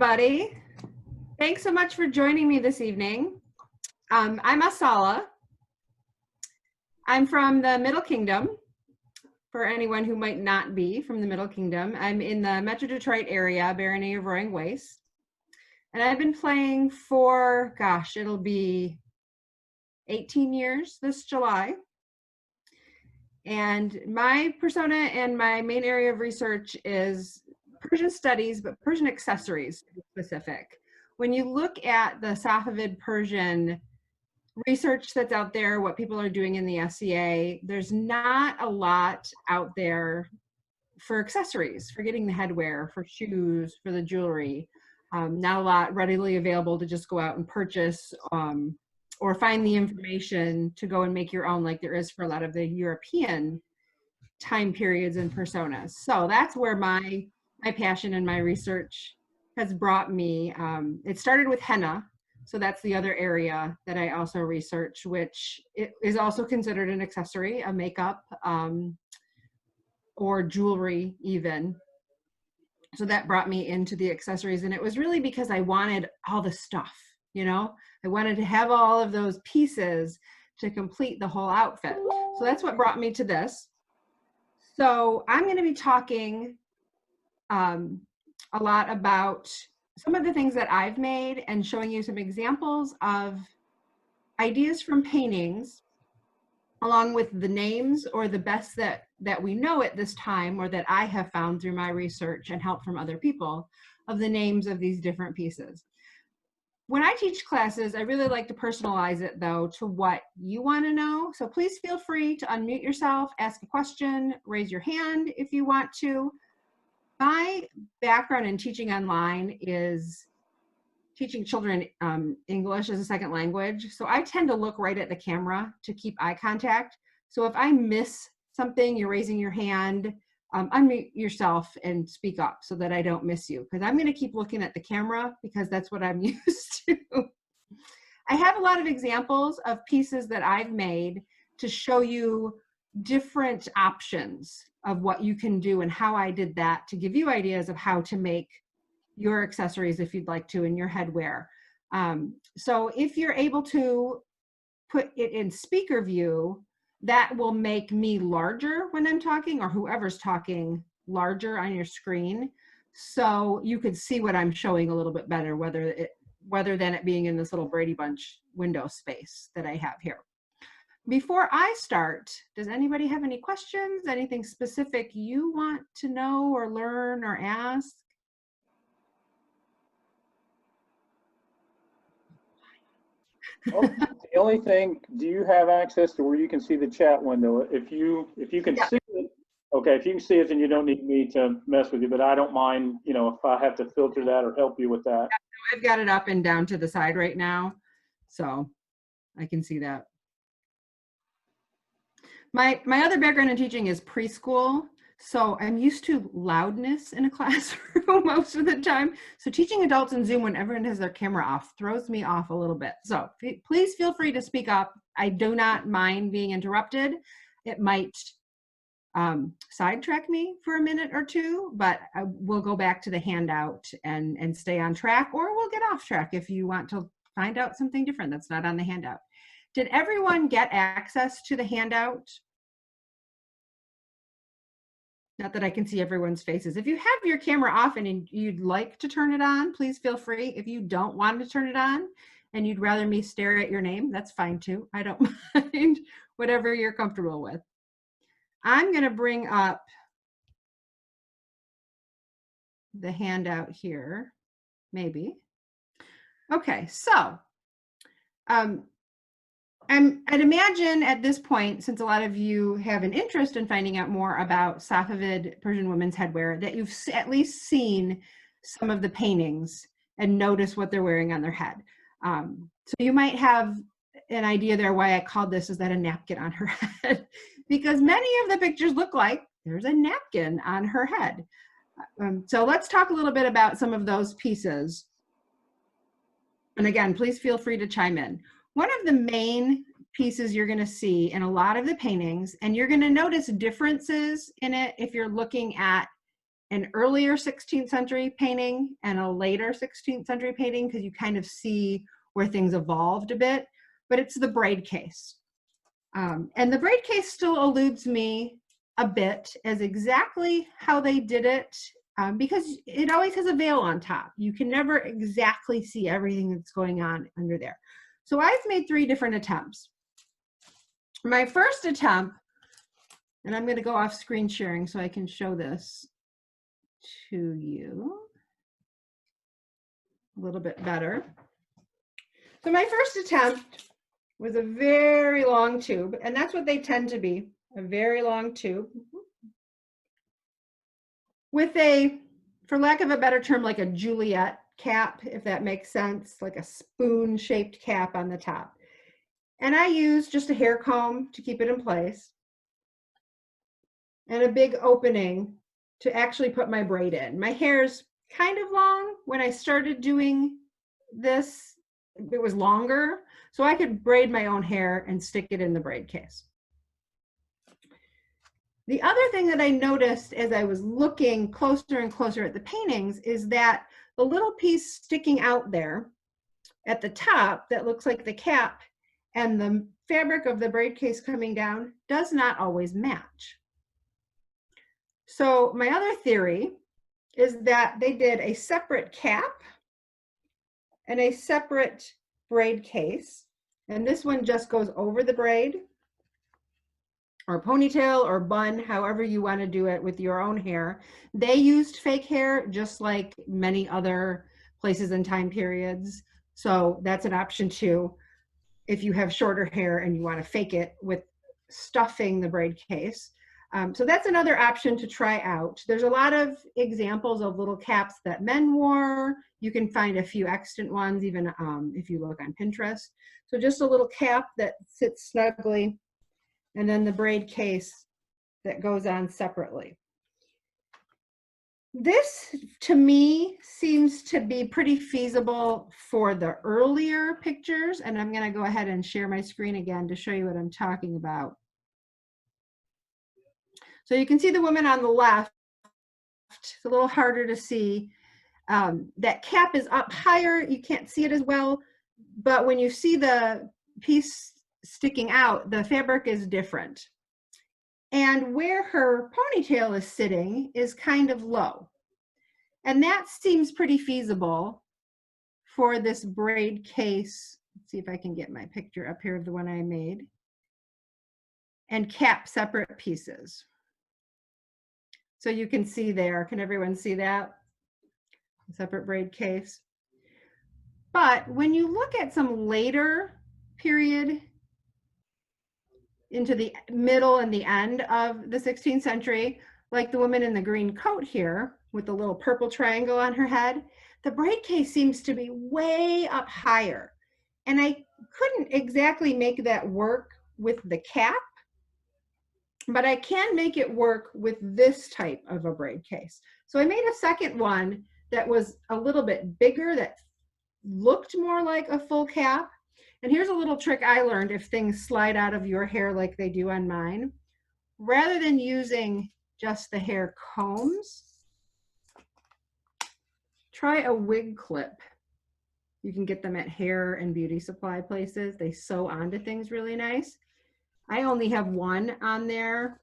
everybody. Thanks so much for joining me this evening. I'm Asalah. I'm from the Middle Kingdom, for anyone who might not be from the Middle Kingdom. I'm in the Metro Detroit area, Barony of Roaring Waste. And I've been playing for, gosh, it'll be 18 years this July. And my persona and my main area of research is Persian studies, but Persian accessories to be specific. When you look at the Safavid Persian research that's out there, what people are doing in the SCA, there's not a lot out there for accessories, for getting the headwear, for shoes, for the jewelry. Not a lot readily available to just go out and purchase or find the information to go and make your own, like there is for a lot of the European time periods and personas. So that's where my passion and my research has brought me. It started with henna. So that's the other area that I also research, which is also considered an accessory, a makeup, or jewelry even. So that brought me into the accessories. And it was really because I wanted all the stuff, you know? I wanted to have all of those pieces to complete the whole outfit. So that's what brought me to this. So I'm going to be talking a lot about some of the things that I've made and showing you some examples of ideas from paintings, along with the names or the best that we know at this time, or that I have found through my research and help from other people, of the names of these different pieces. When I teach classes, I really like to personalize it though to what you want to know. So please feel free to unmute yourself, ask a question, raise your hand if you want to. My background in teaching online is teaching children English as a second language. So I tend to look right at the camera to keep eye contact. So if I miss something, you're raising your hand, unmute yourself and speak up so that I don't miss you, because I'm going to keep looking at the camera because that's what I'm used to. I have a lot of examples of pieces that I've made to show you different options of what you can do and how I did that, to give you ideas of how to make your accessories if you'd like to, in your headwear. So if you're able to put it in speaker view, that will make me larger when I'm talking, or whoever's talking larger on your screen, so you could see what I'm showing a little bit better, rather than it being in this little Brady Bunch window space that I have here. Before I start, does anybody have any questions? Anything specific you want to know or learn or ask? Well, the only thing, do you have access to where you can see the chat window? If you can see it, okay, if you can see it, then you don't need me to mess with you, but I don't mind, you know, if I have to filter that or help you with that. Yeah, I've got it up and down to the side right now, so I can see that. My other background in teaching is preschool, so I'm used to loudness in a classroom most of the time. So teaching adults in Zoom when everyone has their camera off throws me off a little bit. So please feel free to speak up. I do not mind being interrupted. It might sidetrack me for a minute or two, but I will go back to the handout and stay on track, or we'll get off track if you want to find out something different that's not on the handout. Did everyone get access to the handout? Not that I can see everyone's faces. If you have your camera off and you'd like to turn it on, please feel free. If you don't want to turn it on and you'd rather me stare at your name, that's fine too. I don't mind, whatever you're comfortable with. I'm going to bring up the handout here, maybe. Okay, so I'd imagine at this point, since a lot of you have an interest in finding out more about Safavid Persian women's headwear, that you've at least seen some of the paintings and noticed what they're wearing on their head. So you might have an idea there why I called this, is that a napkin on her head? Because many of the pictures look like there's a napkin on her head. So let's talk a little bit about some of those pieces. And again, please feel free to chime in. One of the main pieces you're going to see in a lot of the paintings, and you're going to notice differences in it if you're looking at an earlier 16th century painting and a later 16th century painting because you kind of see where things evolved a bit, but it's the Braid Case. And the Braid Case still eludes me a bit as exactly how they did it, because it always has a veil on top. You can never exactly see everything that's going on under there. So I've made 3 different attempts. My first attempt, and I'm going to go off screen sharing so I can show this to you a little bit better. So my first attempt was a very long tube, and that's what they tend to be, a very long tube with a, for lack of a better term, like a Juliet cap, if that makes sense, like a spoon-shaped cap on the top. And I used just a hair comb to keep it in place and a big opening to actually put my braid in. My hair's kind of long. When I started doing this, it was longer, so I could braid my own hair and stick it in the braid case. The other thing that I noticed as I was looking closer and closer at the paintings is that the little piece sticking out there at the top that looks like the cap and the fabric of the braid case coming down does not always match. So my other theory is that they did a separate cap and a separate braid case, and this one just goes over the braid, or ponytail or bun, however you want to do it with your own hair. They used fake hair just like many other places and time periods, so that's an option too if you have shorter hair and you want to fake it with stuffing the braid case. So that's another option to try out. There's a lot of examples of little caps that men wore. You can find a few extant ones even if you look on Pinterest. So just a little cap that sits snugly, and then the braid case that goes on separately. This, to me, seems to be pretty feasible for the earlier pictures, and I'm going to go ahead and share my screen again to show you what I'm talking about. So you can see the woman on the left. It's a little harder to see. That cap is up higher. You can't see it as well, but when you see the piece sticking out, the fabric is different. And where her ponytail is sitting is kind of low. And that seems pretty feasible for this braid case. Let's see if I can get my picture up here of the one I made. And cap separate pieces. So you can see there, can everyone see that? Separate braid case. But when you look at some later period into the middle and the end of the 16th century, like the woman in the green coat here with the little purple triangle on her head, the braid case seems to be way up higher. And I couldn't exactly make that work with the cap, but I can make it work with this type of a braid case. So I made a second one that was a little bit bigger, that looked more like a full cap. And here's a little trick I learned if things slide out of your hair like they do on mine. Rather than using just the hair combs, try a wig clip. You can get them at hair and beauty supply places. They sew onto things really nice. I only have one on there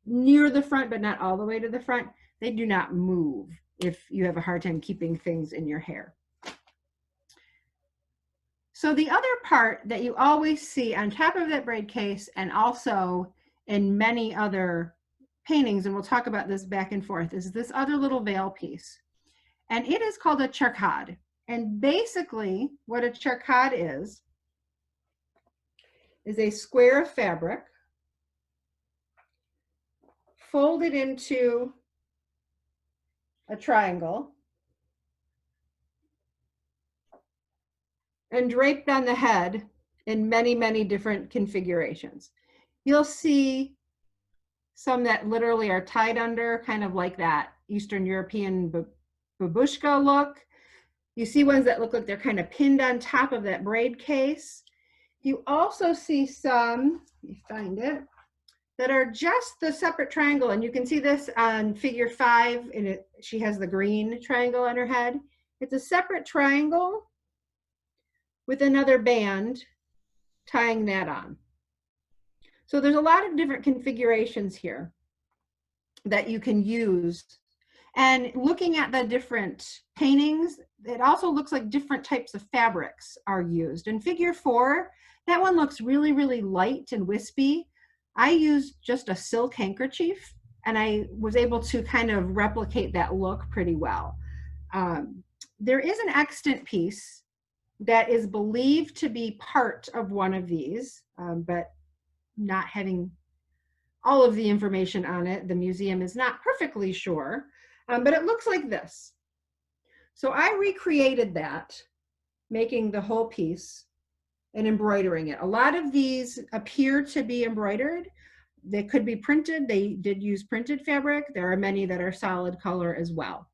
near the front, but not all the way to the front. They do not move if you have a hard time keeping things in your hair. So the other part that you always see on top of that braid case, and also in many other paintings, and we'll talk about this back and forth, is this other little veil piece. And it is called a chakad. And basically what a chakad is a square of fabric folded into a triangle and draped on the head in many, many different configurations. You'll see some that literally are tied under, kind of like that Eastern European babushka look. You see ones that look like they're kind of pinned on top of that braid case. You also see some, let me find it, that are just the separate triangle. And you can see this on figure 5, and she has the green triangle on her head. It's a separate triangle with another band tying that on. So there's a lot of different configurations here that you can use. And looking at the different paintings, it also looks like different types of fabrics are used. In figure 4, that one looks really, really light and wispy. I used just a silk handkerchief, and I was able to kind of replicate that look pretty well. There is an extant piece that is believed to be part of one of these, but not having all of the information on it, the museum is not perfectly sure, but it looks like this. So I recreated that, making the whole piece and embroidering it. A lot of these appear to be embroidered. They could be printed. They did use printed fabric. There are many that are solid color as well.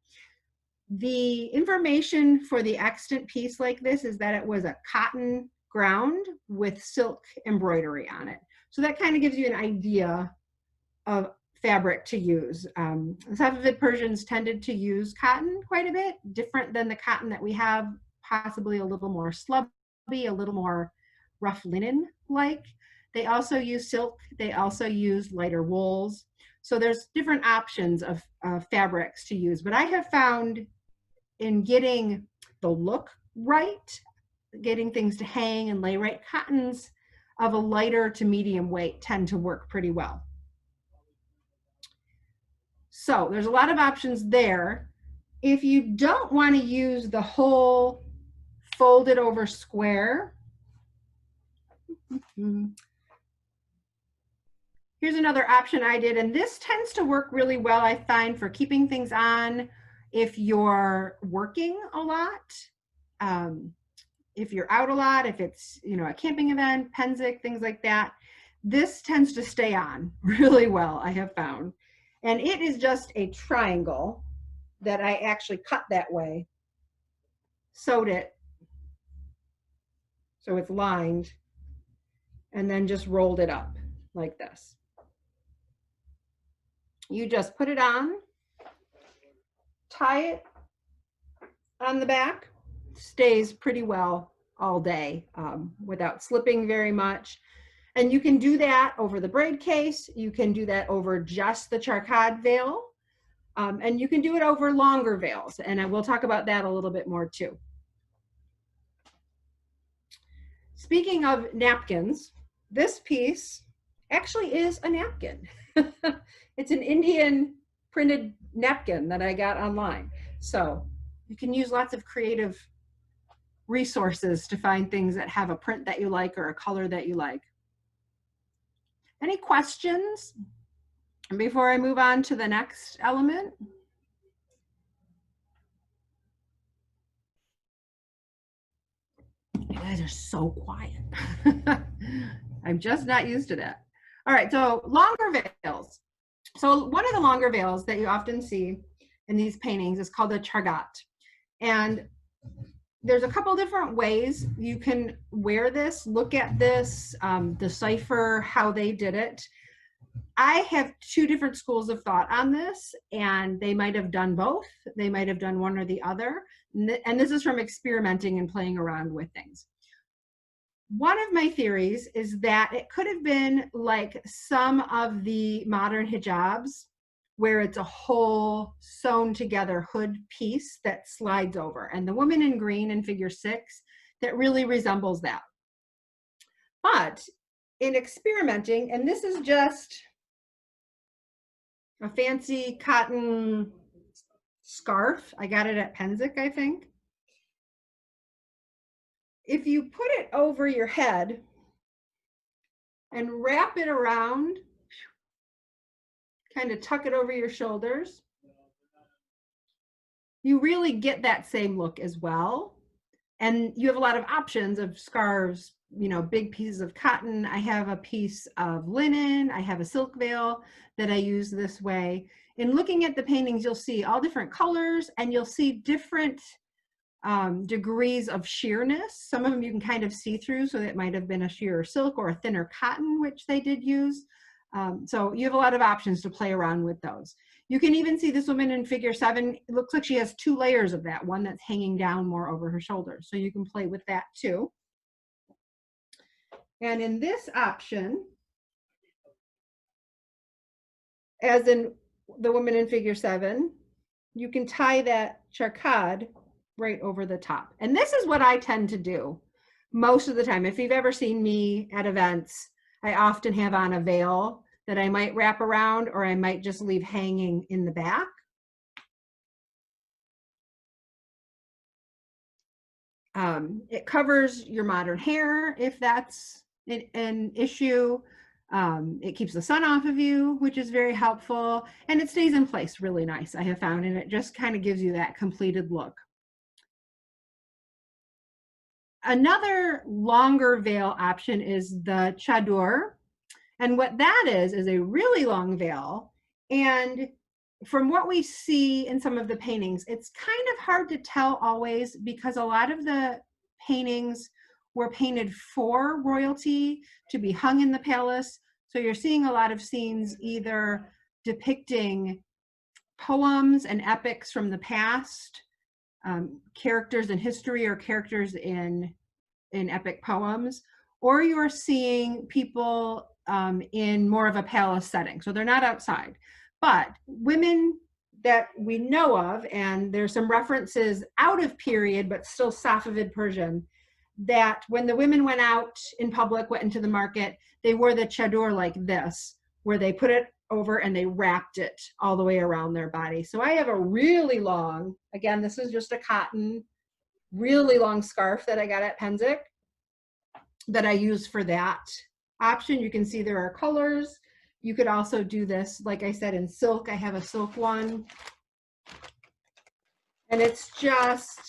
The information for the extant piece like this is that it was a cotton ground with silk embroidery on it. So that kind of gives you an idea of fabric to use. Safavid Persians tended to use cotton quite a bit, different than the cotton that we have, possibly a little more slubby, a little more rough linen-like. They also use silk. They also use lighter wools. So there's different options of fabrics to use. But I have found in getting the look right, getting things to hang and lay right, cottons of a lighter to medium weight tend to work pretty well. So there's a lot of options there. If you don't want to use the whole folded over square, here's another option I did, and this tends to work really well, I find, for keeping things on if you're working a lot, if you're out a lot, if it's, you know, a camping event, Penzik, things like that. This tends to stay on really well, I have found. And it is just a triangle that I actually cut that way, sewed it so it's lined, and then just rolled it up like this. You just put it on, tie it on the back, stays pretty well all day without slipping very much. And you can do that over the braid case. You can do that over just the Chakad veil. And you can do it over longer veils. And I will talk about that a little bit more too. Speaking of napkins, this piece actually is a napkin. It's an Indian printed napkin that I got online. So you can use lots of creative resources to find things that have a print that you like or a color that you like. Any questions before I move on to the next element? You guys are so quiet. I'm just not used to that. All right, so longer veils. So one of the longer veils that you often see in these paintings is called a Chakad. And there's a couple different ways you can wear this, look at this, decipher how they did it. I have two different schools of thought on this, and they might have done both. They might have done one or the other. And this is from experimenting and playing around with things. One of my theories is that it could have been like some of the modern hijabs, where it's a whole sewn together hood piece that slides over. And the woman in green in figure 6, that really resembles that. But in experimenting, and this is just a fancy cotton scarf. I got it at Penzik, I think. If you put it over your head and wrap it around, kind of tuck it over your shoulders, you really get that same look as well. And you have a lot of options of scarves, you know, big pieces of cotton. I have a piece of linen. I have a silk veil that I use this way. In looking at the paintings, you'll see all different colors, and you'll see different degrees of sheerness. Some of them you can kind of see through, so that might have been a sheer silk or a thinner cotton, which they did use. So you have a lot of options to play around with those. You can even see this woman in figure 7. It looks like she has 2 layers of that, one that's hanging down more over her shoulders. So you can play with that too. And in this option, as in the woman in figure 7, you can tie that chakad right over the top. And this is what I tend to do most of the time. If you've ever seen me at events, I often have on a veil that I might wrap around, or I might just leave hanging in the back. It covers your modern hair if that's an issue. It keeps the sun off of you, which is very helpful, and it stays in place really nice, I have found, and it just kind of gives you that completed look. Another longer veil option is the Chador, and what that is a really long veil, and from what we see in some of the paintings, it's kind of hard to tell always, because a lot of the paintings were painted for royalty to be hung in the palace. So you're seeing a lot of scenes either depicting poems and epics from the past, characters in history or characters in epic poems, or you're seeing people in more of a palace setting. So they're not outside. But women that we know of, and there's some references out of period, but still Safavid Persian, that when the women went out in public, went into the market, they wore the chador like this, where they put it over and they wrapped it all the way around their body. So I have a really long, again, this is just a cotton, really long scarf that I got at Penzic that I use for that option. You can see there are colors. You could also do this, like I said, in silk. I have a silk one. And it's just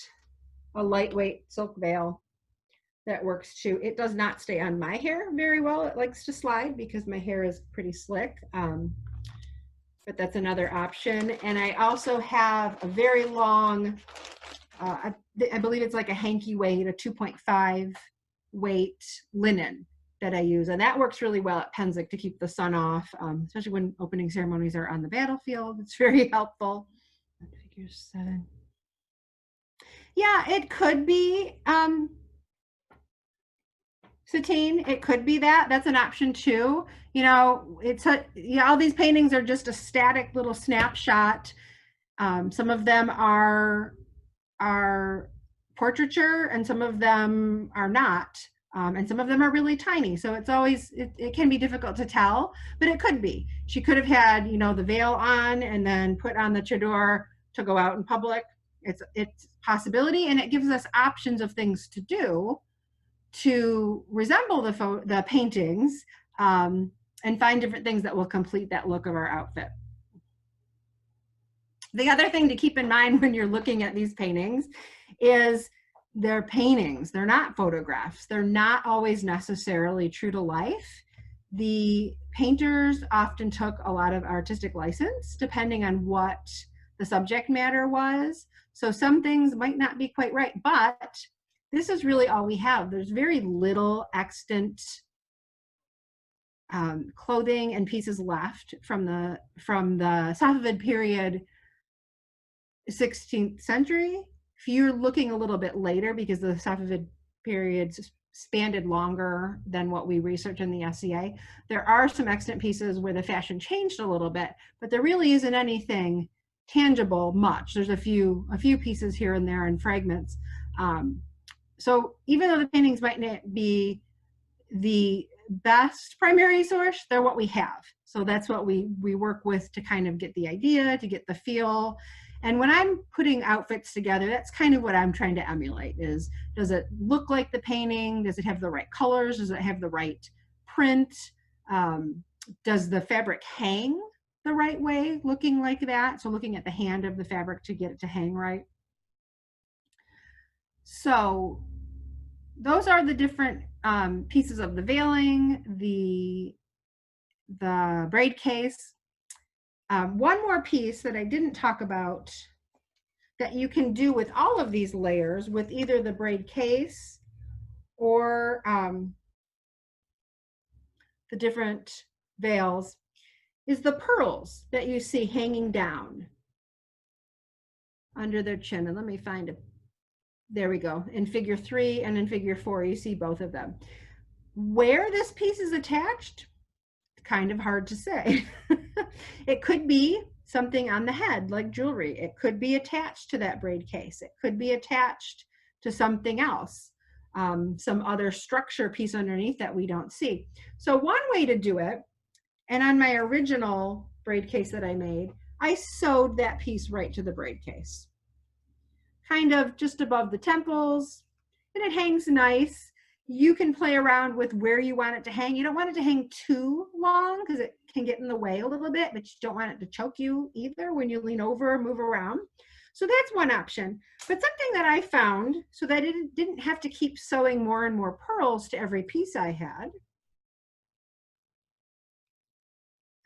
a lightweight silk veil that works too. It does not stay on my hair very well. It likes to slide because my hair is pretty slick. But that's another option. And I also have a very long, I believe it's like a hanky weight, a 2.5 weight linen that I use, and that works really well at Penzic to keep the sun off, especially when opening ceremonies are on the battlefield. It's very helpful. Figure 7. Yeah, it could be satine. It could be that. That's an option too. You know, all these paintings are just a static little snapshot. Some of them are portraiture, and some of them are not. And some of them are really tiny. So it's always, it can be difficult to tell, but it could be. She could have had, you know, the veil on and then put on the chador to go out in public. It's a possibility, and it gives us options of things to do to resemble the paintings, and find different things that will complete that look of our outfit. The other thing to keep in mind when you're looking at these paintings is they're paintings. They're not photographs. They're not always necessarily true to life. The painters often took a lot of artistic license depending on what the subject matter was. So some things might not be quite right, but this is really all we have. There's very little extant clothing and pieces left from the Safavid period, 16th century. If you're looking a little bit later, because the Safavid period spanned longer than what we research in the SCA, there are some extant pieces where the fashion changed a little bit, but there really isn't anything tangible much. There's a few pieces here and there and fragments. So even though the paintings might not be the best primary source, they're what we have. So that's what we work with to kind of get the idea, to get the feel. And when I'm putting outfits together, that's kind of what I'm trying to emulate is, does it look like the painting? Does it have the right colors? Does it have the right print? Does the fabric hang the right way, looking like that? So looking at the hand of the fabric to get it to hang right. So those are the different pieces of the veiling, the braid case. One more piece that I didn't talk about that you can do with all of these layers with either the braid case or the veils is the pearls that you see hanging down under their chin. And let me find it. There we go. In figure 3 and in figure 4, you see both of them. Where this piece is attached, kind of hard to say. It could be something on the head, like jewelry. It could be attached to that braid case. It could be attached to something else, some other structure piece underneath that we don't see. So one way to do it, and on my original braid case that I made, I sewed that piece right to the braid case, kind of just above the temples, and it hangs nice. You can play around with where you want it to hang. You don't want it to hang too long because it can get in the way a little bit, but you don't want it to choke you either when you lean over or move around. So that's one option. But something that I found, so that I didn't have to keep sewing more and more pearls to every piece I had.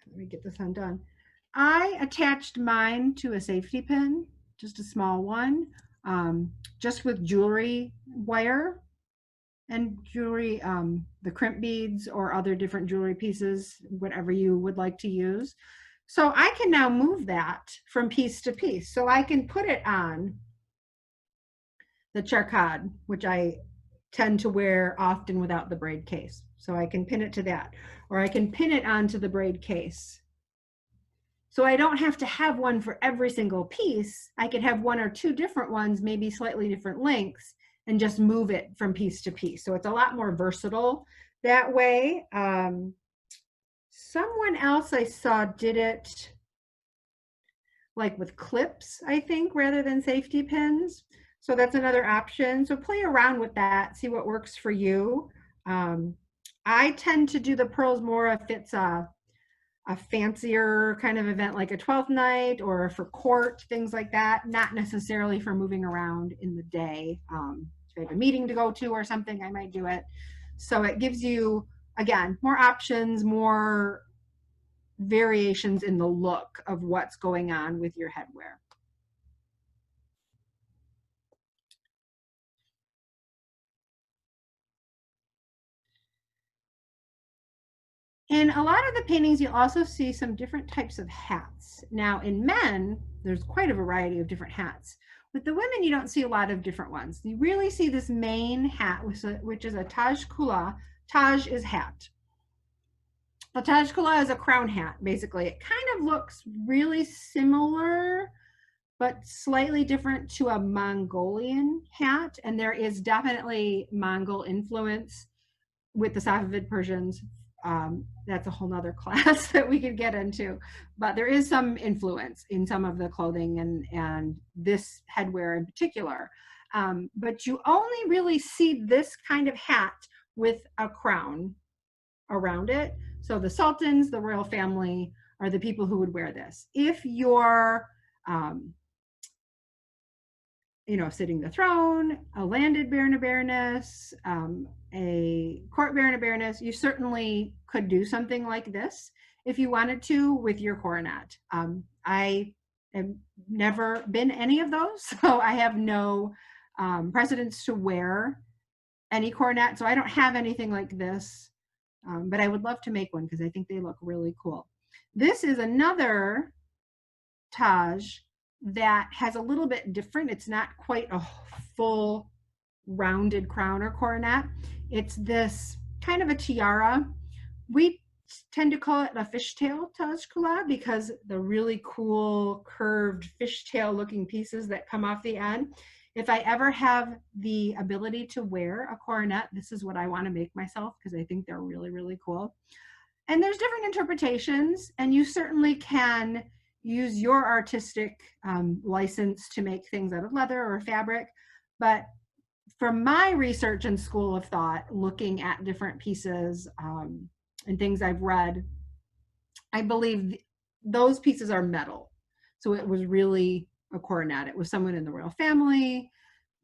Let me get this undone. I attached mine to a safety pin, just a small one, just with jewelry wire and jewelry, the crimp beads or other different jewelry pieces, whatever you would like to use. So I can now move that from piece to piece. So I can put it on the Chakad, which I tend to wear often without the braid case. So I can pin it to that, or I can pin it onto the braid case. So I don't have to have one for every single piece. I could have one or two different ones, maybe slightly different lengths, and just move it from piece to piece. So it's a lot more versatile that way. Someone else I saw did it like with clips, I think, rather than safety pins. So that's another option. So play around with that, see what works for you. I tend to do the pearls more if it's a fancier kind of event, like a 12th night or for court, things like that, not necessarily for moving around in the day. If I have a meeting to go to or something, I might do it. So it gives you, again, more options, more variations in the look of what's going on with your headwear. In a lot of the paintings, you'll also see some different types of hats. Now, in men, there's quite a variety of different hats. With the women, you don't see a lot of different ones. You really see this main hat, which is a Taj Kula. Taj is hat. A Taj Kula is a crown hat, basically. It kind of looks really similar, but slightly different to a Mongolian hat. And there is definitely Mongol influence with the Safavid Persians. That's a whole nother class that we could get into, but there is some influence in some of the clothing and this headwear in particular. But you only really see this kind of hat with a crown around it. So the sultans, the royal family, are the people who would wear this. If you're sitting the throne, a landed baron or baroness, a court baron or baroness, you certainly could do something like this if you wanted to with your coronet. I have never been any of those, so I have no precedence to wear any coronet, so I don't have anything like this, but I would love to make one because I think they look really cool. This is another Taj that has a little bit different. It's not quite a full rounded crown or coronet. It's this kind of a tiara. We tend to call it a fishtail Taj Kula because the really cool curved fishtail looking pieces that come off the end. If I ever have the ability to wear a coronet, this is what I want to make myself because I think they're really, really cool. And there's different interpretations, and you certainly can use your artistic license to make things out of leather or fabric. But from my research and school of thought, looking at different pieces and things I've read, I believe those pieces are metal. So it was really a coronet. It was someone in the royal family,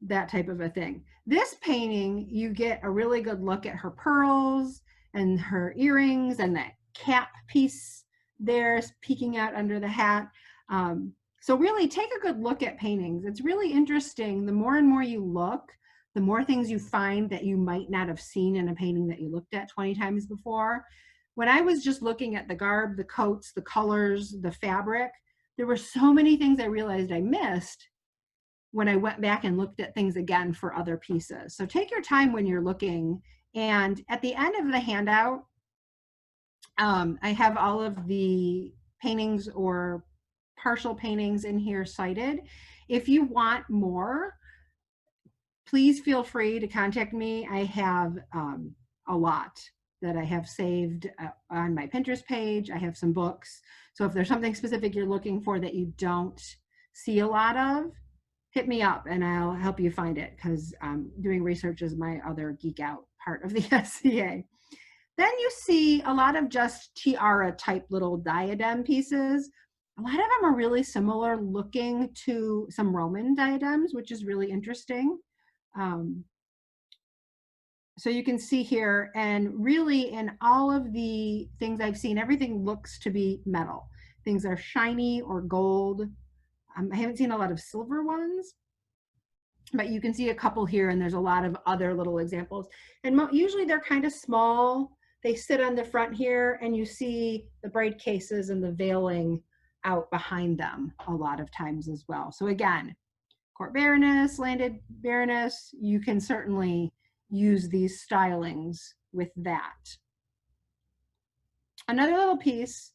that type of a thing. This painting, you get a really good look at her pearls and her earrings and that cap piece there peeking out under the hat. So really take a good look at paintings. It's really interesting. The more and more you look, the more things you find that you might not have seen in a painting that you looked at 20 times before. when I was just looking at the garb, the coats, the colors, the fabric, there were so many things I realized I missed when I went back and looked at things again for other pieces. So take your time when you're looking. And at the end of the handout, I have all of the paintings or partial paintings in here cited. If you want more, please feel free to contact me. I have a lot that I have saved on my Pinterest page. I have some books. So if there's something specific you're looking for that you don't see a lot of, hit me up and I'll help you find it, because doing research is my other geek out part of the SCA. Then you see a lot of just tiara type little diadem pieces. A lot of them are really similar looking to some Roman diadems, which is really interesting. So you can see here, and really in all of the things I've seen, everything looks to be metal. Things are shiny or gold. I haven't seen a lot of silver ones, but you can see a couple here, and there's a lot of other little examples. And usually they're kind of small. They sit on the front here, and you see the braid cases and the veiling out behind them a lot of times as well. So again, court baroness, landed baroness, you can certainly use these stylings with that. Another little piece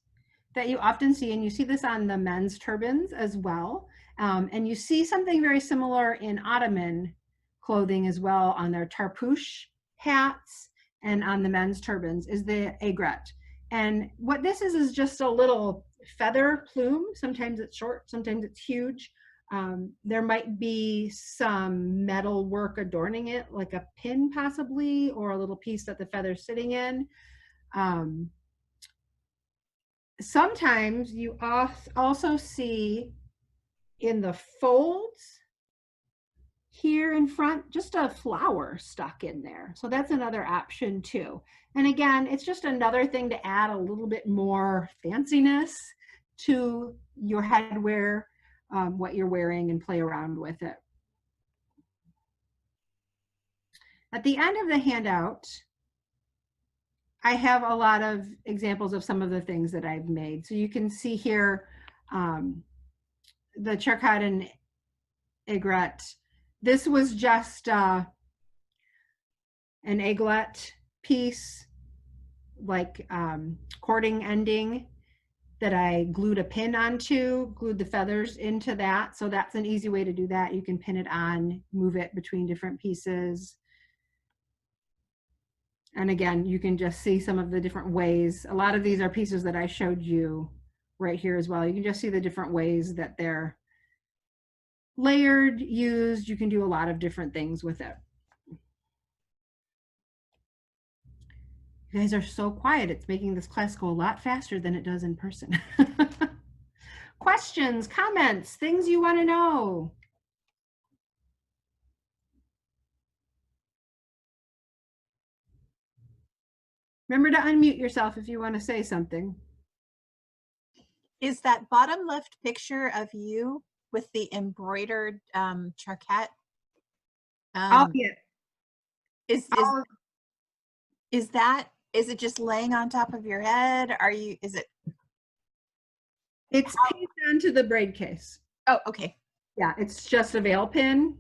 that you often see, and you see this on the men's turbans as well, and you see something very similar in Ottoman clothing as well on their tarpouche hats and on the men's turbans, is the egret. And what this is just a little feather plume. Sometimes it's short, sometimes it's huge. There might be some metal work adorning it, like a pin possibly, or a little piece that the feather's sitting in. Sometimes you also see in the folds here in front, just a flower stuck in there. So that's another option too. And again, it's just another thing to add a little bit more fanciness to your headwear, what you're wearing, and play around with it. At the end of the handout, I have a lot of examples of some of the things that I've made. So you can see here the Chakad and Egret. This was just an eaglet piece, like cording ending, that I glued a pin onto, glued the feathers into that. So that's an easy way to do that. You can pin it on, move it between different pieces. And again, you can just see some of the different ways. A lot of these are pieces that I showed you right here as well. You can just see the different ways that they're layered, used. You can do a lot of different things with it. You guys are so quiet. It's making this class go a lot faster than it does in person. Questions, comments, things you want to know? Remember to unmute yourself if you want to say something. Is that bottom left picture of you with the embroidered charquette? Oh, yeah. Is it just laying on top of your head? It's pinned onto the braid case. Oh, okay. Yeah, it's just a veil pin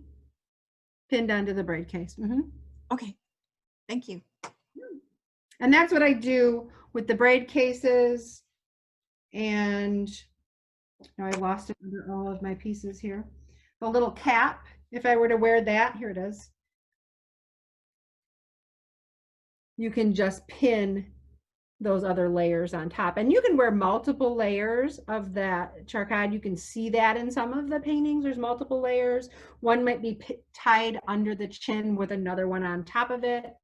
pinned onto the braid case. Mm-hmm. Okay, thank you. And that's what I do with the braid cases. And now I lost it under all of my pieces here. The little cap, if I were to wear that, here it is. You can just pin those other layers on top. And you can wear multiple layers of that Chakad. You can see that in some of the paintings. There's multiple layers. One might be tied under the chin with another one on top of it.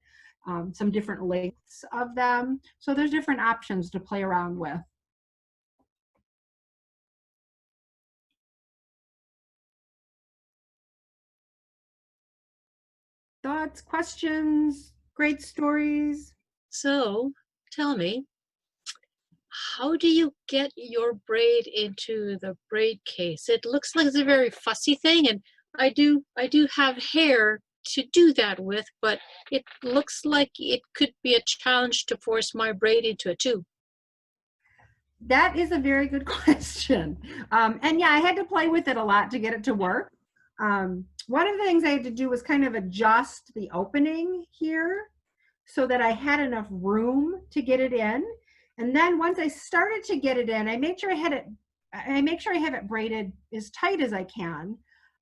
Some different lengths of them. So there's different options to play around with. Thoughts, questions, great stories? So tell me, how do you get your braid into the braid case? It looks like it's a very fussy thing, and I do have hair to do that with, but it looks like it could be a challenge to force my braid into it too. That is a very good question. And yeah, I had to play with it a lot to get it to work. One of the things I had to do was kind of adjust the opening here so that I had enough room to get it in. And then once I started to get it in, I make sure I have it braided as tight as I can,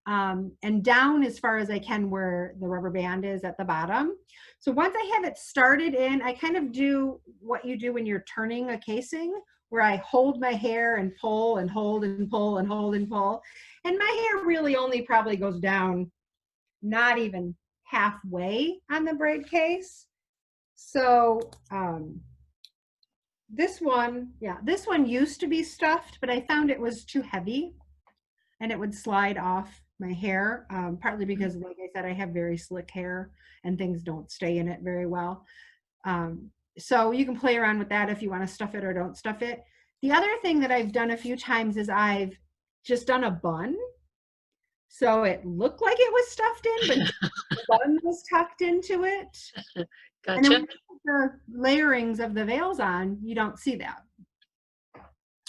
and down as far as I can where the rubber band is at the bottom. So once I have it started in, I kind of do what you do when you're turning a casing, where I hold my hair and pull and hold and pull and hold and pull. And my hair really only probably goes down not even halfway on the braid case. So this one used to be stuffed, but I found it was too heavy and it would slide off my hair, partly because, like I said, I have very slick hair and things don't stay in it very well. So you can play around with that if you want to stuff it or don't stuff it. The other thing that I've done a few times is I've just done a bun. So it looked like it was stuffed in, but the bun was tucked into it. Gotcha. And then when you put the layerings of the veils on, you don't see that.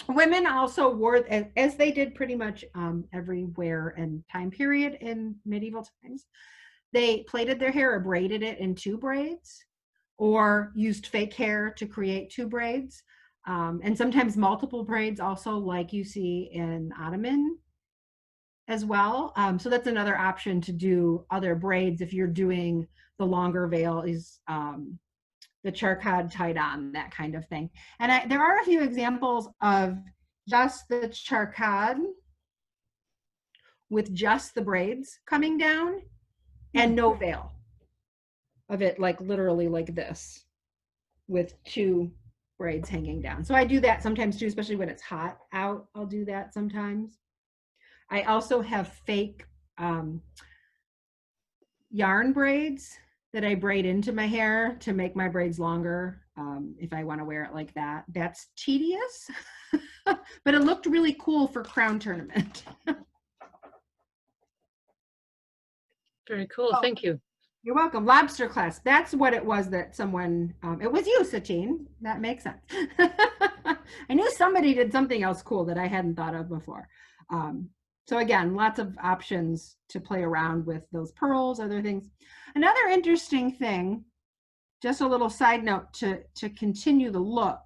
Women also wore, as they did pretty much everywhere and time period in medieval times, they plaited their hair or braided it in two braids, or used fake hair to create two braids, and sometimes multiple braids also, like you see in Ottoman as well. So that's another option to do other braids if you're doing the longer veil, is the Chakad tied on, that kind of thing. And there are a few examples of just the Chakad with just the braids coming down and no veil of it, like literally like this, with two braids hanging down. So I do that sometimes too, especially when it's hot out. I'll do that sometimes. I also have fake yarn braids that I braid into my hair to make my braids longer, if I want to wear it like that. That's tedious, but it looked really cool for crown tournament. Very cool. Oh. Thank you. You're welcome. Lobster class. That's what it was that someone, it was you, Satine. That makes sense. I knew somebody did something else cool that I hadn't thought of before. So again, lots of options to play around with those pearls, other things. Another interesting thing, just a little side note to continue the look.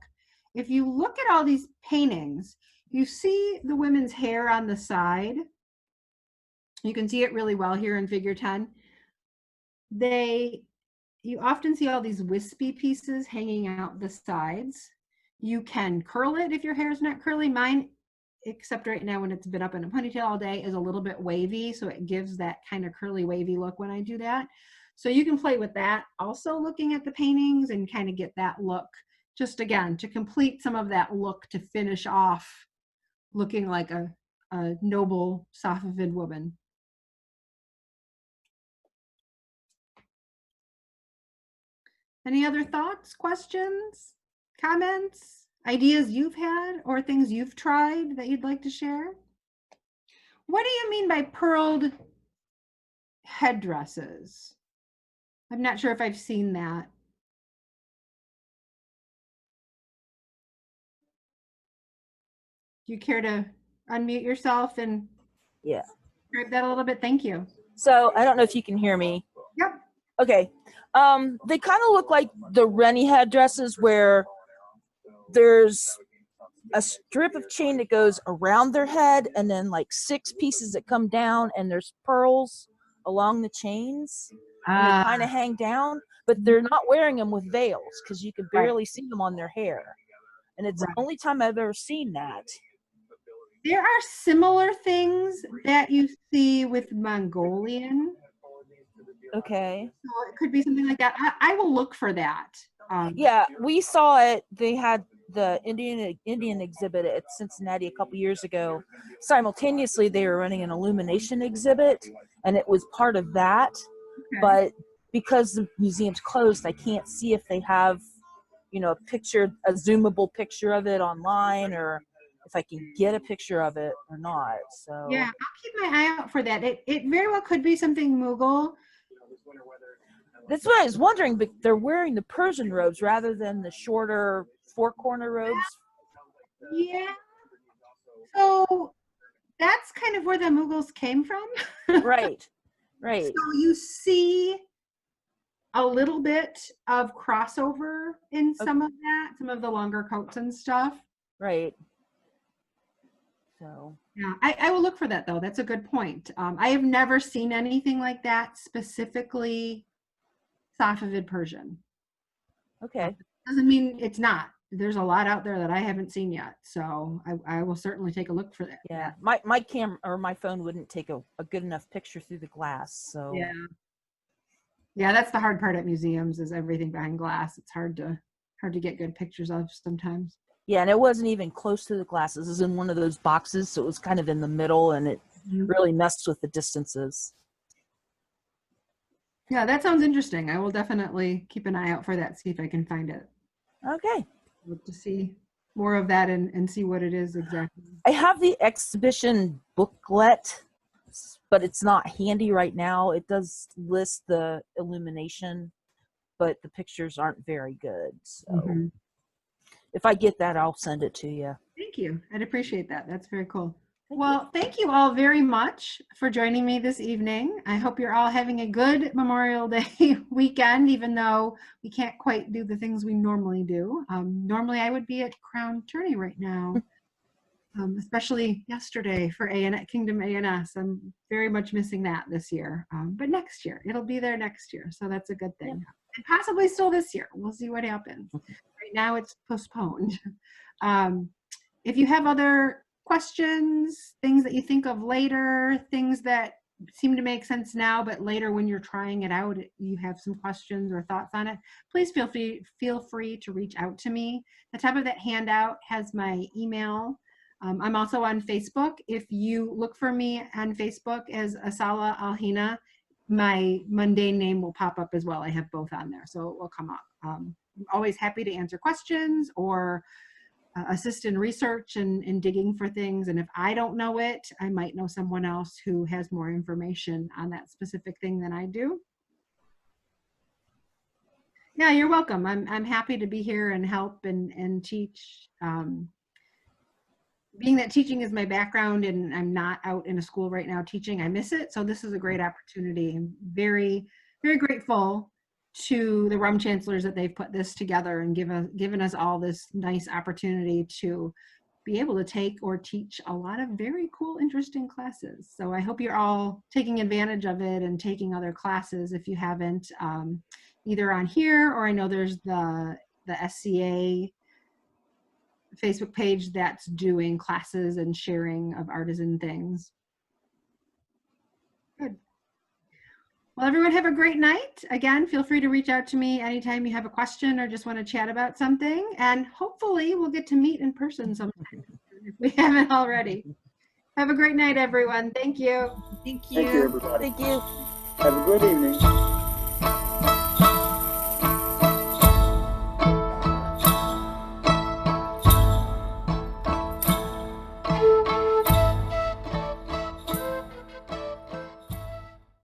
If you look at all these paintings, you see the women's hair on the side. You can see it really well here in figure 10. You often see all these wispy pieces hanging out the sides. You can curl it if your hair is not curly. Mine, except right now when it's been up in a ponytail all day, is a little bit wavy, so it gives that kind of curly wavy look when I do that. So you can play with that also, looking at the paintings, and kind of get that look, just again to complete some of that look, to finish off looking like a noble Safavid woman. Any other thoughts, questions, comments, ideas you've had, or things you've tried that you'd like to share? What do you mean by pearled headdresses? I'm not sure if I've seen that. Do you care to unmute yourself and describe that a little bit? Thank you. So I don't know if you can hear me. Yep. Okay. They kind of look like the Rennie headdresses, where there's a strip of chain that goes around their head, and then like 6 pieces that come down, and there's pearls along the chains, and they kind of hang down, but they're not wearing them with veils because you can barely see them on their hair. And it's the only time I've ever seen that. There are similar things that you see with Mongolian. Okay. So it could be something like that. I will look for that. Yeah, we saw it. They had the Indian exhibit at Cincinnati a couple years ago. Simultaneously, they were running an illumination exhibit, and it was part of that. Okay. But because the museum's closed, I can't see if they have, a picture, a zoomable picture of it online, or if I can get a picture of it or not. So yeah, I'll keep my eye out for that. It very well could be something Mughal. That's what I was wondering, but they're wearing the Persian robes rather than the shorter four-corner robes. Yeah. So that's kind of where the Mughals came from. Right, right, So you see a little bit of crossover in some of that, some of the longer coats and stuff. right. So, Yeah, I will look for that though. That's a good point. I have never seen anything like that, specifically Safavid Persian. okay. Doesn't mean it's not. There's a lot out there that I haven't seen yet. So I will certainly take a look for that. Yeah, my camera or my phone wouldn't take a good enough picture through the glass. So Yeah. Yeah, that's the hard part at museums is everything behind glass. It's hard to get good pictures of sometimes. yeah, and it wasn't even close to the glass. This is in one of those boxes, so it was kind of in the middle, and it really messed with the distances. Yeah, that sounds interesting. I will definitely keep an eye out for that, see if I can find it. Okay. Look to see more of that and see what it is exactly. I have the exhibition booklet, but it's not handy right now. It does list the illumination, but the pictures aren't very good. So Mhm. if I get that, I'll send it to you. Thank you. I'd appreciate that. That's very cool. Thank Well, thank you all very much for joining me this evening. I hope you're all having a good Memorial Day weekend, even though we can't quite do the things we normally do. Normally, I would be at Crown Tourney right now, especially yesterday for Kingdom ANS. I'm very much missing that this year, but next year, it'll be there next year. So that's a good thing. And possibly still this year. We'll see what happens. Right now, it's postponed. If you have other questions, things that you think of later, things that seem to make sense now, but later when you're trying it out, you have some questions or thoughts on it, please feel free to reach out to me. The top of that handout has my email. I'm also on Facebook. If you look for me on Facebook as Asalah al-Hina, my mundane name will pop up as well. I have both on there, so it will come up. I'm always happy to answer questions or assist in research and digging for things. And if I don't know it, I might know someone else who has more information on that specific thing than I do. Yeah, you're welcome. I'm happy to be here and help and teach. Being that teaching is my background and I'm not out in a school right now teaching, I miss it. So this is a great opportunity. I'm very, very grateful to the Rum Chancellors that they've put this together and given us all this nice opportunity to be able to take or teach a lot of very cool, interesting classes. So I hope you're all taking advantage of it and taking other classes if you haven't, either on here or I know there's the SCA Facebook page that's doing classes and sharing of artisan things. Good. Well, everyone have a great night. Again, feel free to reach out to me anytime you have a question or just want to chat about something. And hopefully we'll get to meet in person sometime if we haven't already. Have a great night, everyone. Thank you. Thank you. Thank you, everybody. Thank you. Have a good evening.